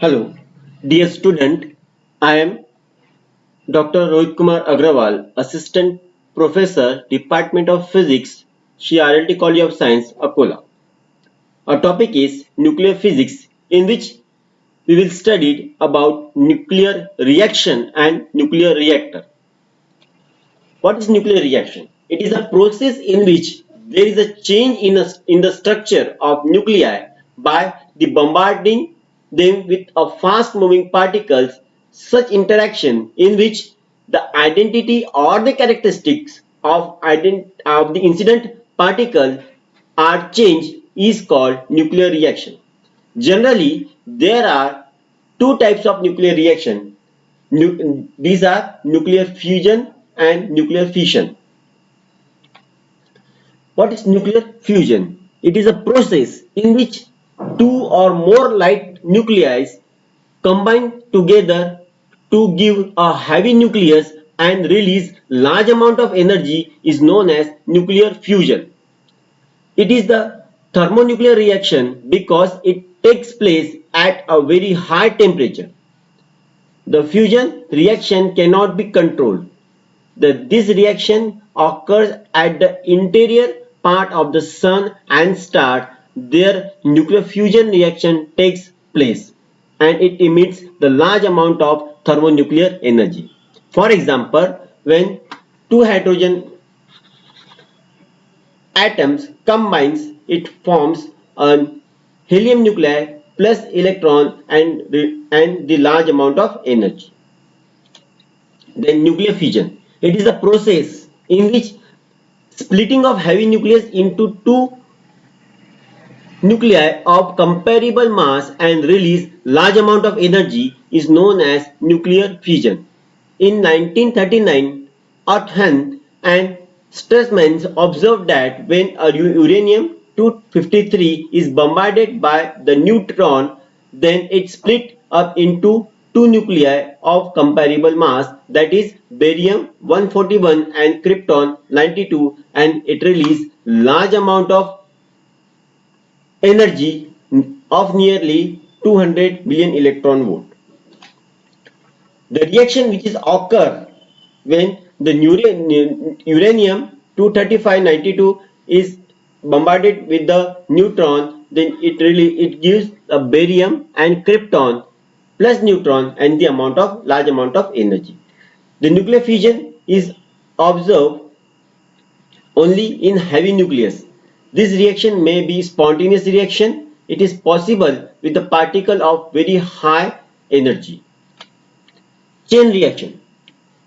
Hello, dear student. I am Dr. Rohit Kumar Agrawal, Assistant Professor, Department of Physics, CRLT College of Science, Akola. Our topic is nuclear physics, in which we will study about nuclear reaction and nuclear reactor. What is nuclear reaction? It is a process in which there is a change in the structure of nuclei by the bombarding them with a fast moving particles. Such interaction in which the identity or the characteristics of the incident particle are changed is called nuclear reaction. Generally, there are two types of nuclear reaction. These are nuclear fusion and nuclear fission. What is nuclear fusion? It is a process in which two or more light nuclei combine together to give a heavy nucleus and release large amount of energy is known as nuclear fusion. It is the thermonuclear reaction because it takes place at a very high temperature. The fusion reaction cannot be controlled. This reaction occurs at the interior part of the sun and star. Their nuclear fusion reaction takes place and it emits the large amount of thermonuclear energy. For example, when two hydrogen atoms combines, it forms a helium nuclei plus electron and the large amount of energy. Then nuclear fission. It is a process in which splitting of heavy nucleus into two nuclei of comparable mass and release large amount of energy is known as nuclear fission. In 1939, Otten and Strassman observed that when a uranium-253 is bombarded by the neutron, then it split up into two nuclei of comparable mass, that is barium-141 and krypton-92, and it releases large amount of energy of nearly 200 billion electron volt. The reaction which is occur when the uranium 23592 is bombarded with the neutron, then it gives a barium and krypton plus neutron and the large amount of energy. The nuclear fission is observed only in heavy nucleus. This reaction may be spontaneous reaction. It is possible with a particle of very high energy. Chain reaction.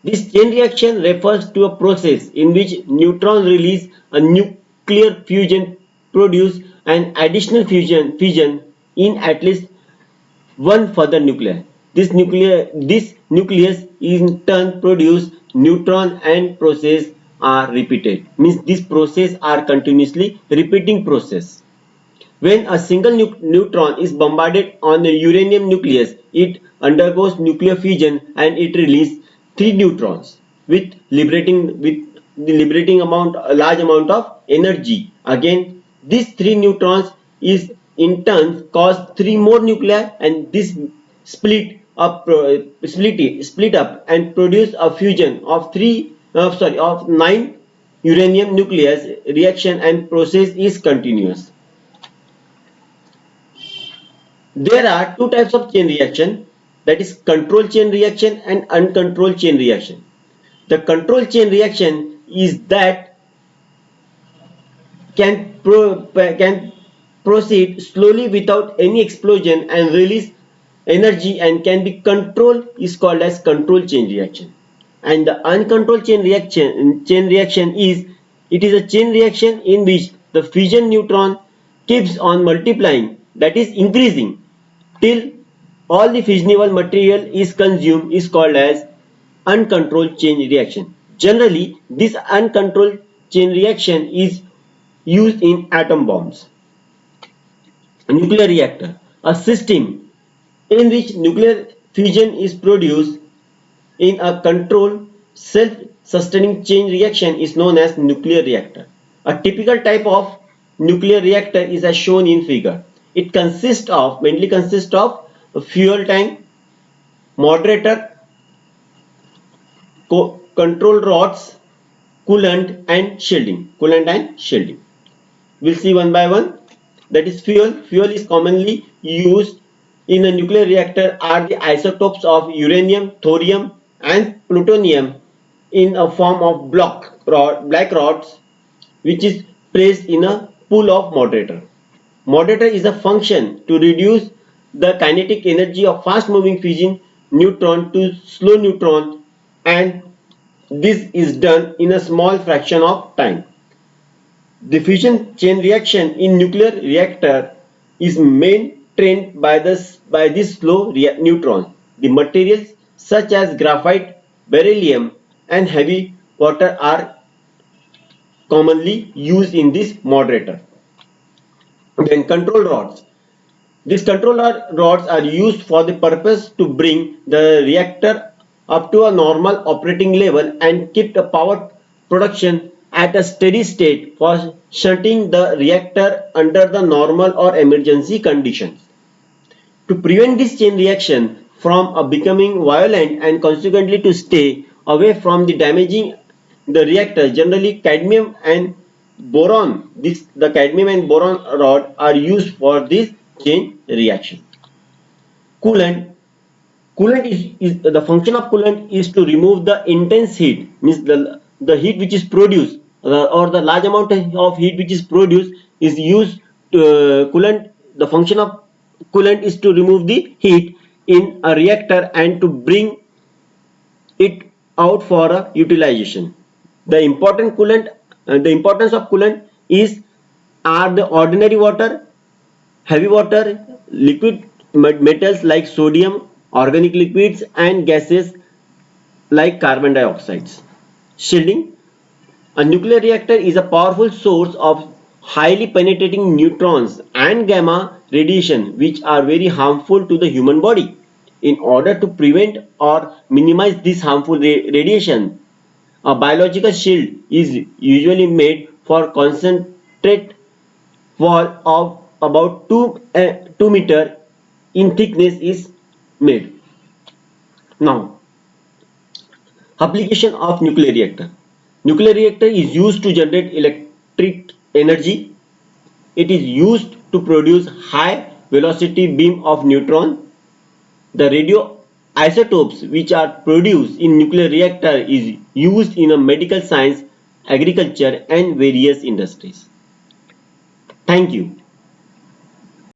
This chain reaction refers to a process in which neutrons release a nuclear fusion produce an additional fission in at least one further nuclei. This nucleus in turn produce neutron and process are repeated. Means this process are continuously repeating process. When a single neutron is bombarded on the uranium nucleus, it undergoes nuclear fission and it releases three neutrons with the liberating amount a large amount of energy. Again, these three neutrons is in turn cause three more nuclei and this split up and produce a fusion of nine uranium nucleus. Reaction and process is continuous. There are two types of chain reaction, that is controlled chain reaction and uncontrolled chain reaction. The controlled chain reaction is that can proceed slowly without any explosion and release energy and can be controlled is called as controlled chain reaction. And the uncontrolled chain reaction is a chain reaction in which the fission neutron keeps on multiplying, that is increasing till all the fissionable material is consumed, is called as uncontrolled chain reaction. Generally, this uncontrolled chain reaction is used in atom bombs. A nuclear reactor, a system in which nuclear fusion is produced in a controlled self-sustaining chain reaction is known as nuclear reactor. A typical type of nuclear reactor is as shown in figure. It mainly consists of a fuel tank, moderator, control rods, coolant and shielding. Coolant and shielding. We'll see one by one. That is fuel. Fuel is commonly used in a nuclear reactor are the isotopes of uranium, thorium and plutonium in a form of black rods which is placed in a pool of moderator. Moderator is a function to reduce the kinetic energy of fast moving fission neutron to slow neutron, and this is done in a small fraction of time. The fusion chain reaction in nuclear reactor is maintained by this slow neutron. The materials such as graphite, beryllium and heavy water are commonly used in this moderator. Then control rods. These control rods are used for the purpose to bring the reactor up to a normal operating level and keep the power production at a steady state for shutting the reactor under the normal or emergency conditions. To prevent this chain reaction from becoming violent and consequently to stay away from the damaging the reactor, generally cadmium and boron, the cadmium and boron rod are used for this chain reaction. Coolant. Coolant is the function of coolant is to remove the intense heat, means the heat which is produced or the large amount of heat which is produced is used to coolant. The function of coolant is to remove the heat in a reactor and to bring it out for a utilization. The the importance of coolant is are the ordinary water, heavy water, liquid metals like sodium, organic liquids and gases like carbon dioxides. Shielding. A nuclear reactor is a powerful source of highly penetrating neutrons and gamma radiation which are very harmful to the human body. In order to prevent or minimize this harmful radiation, a biological shield is usually made for concentrate wall of about 2 meter in thickness is made. Now, application of nuclear reactor. Nuclear reactor is used to generate electric energy. It is used to produce high velocity beam of neutron. The radioisotopes which are produced in nuclear reactor is used in a medical science, agriculture and various industries. Thank you.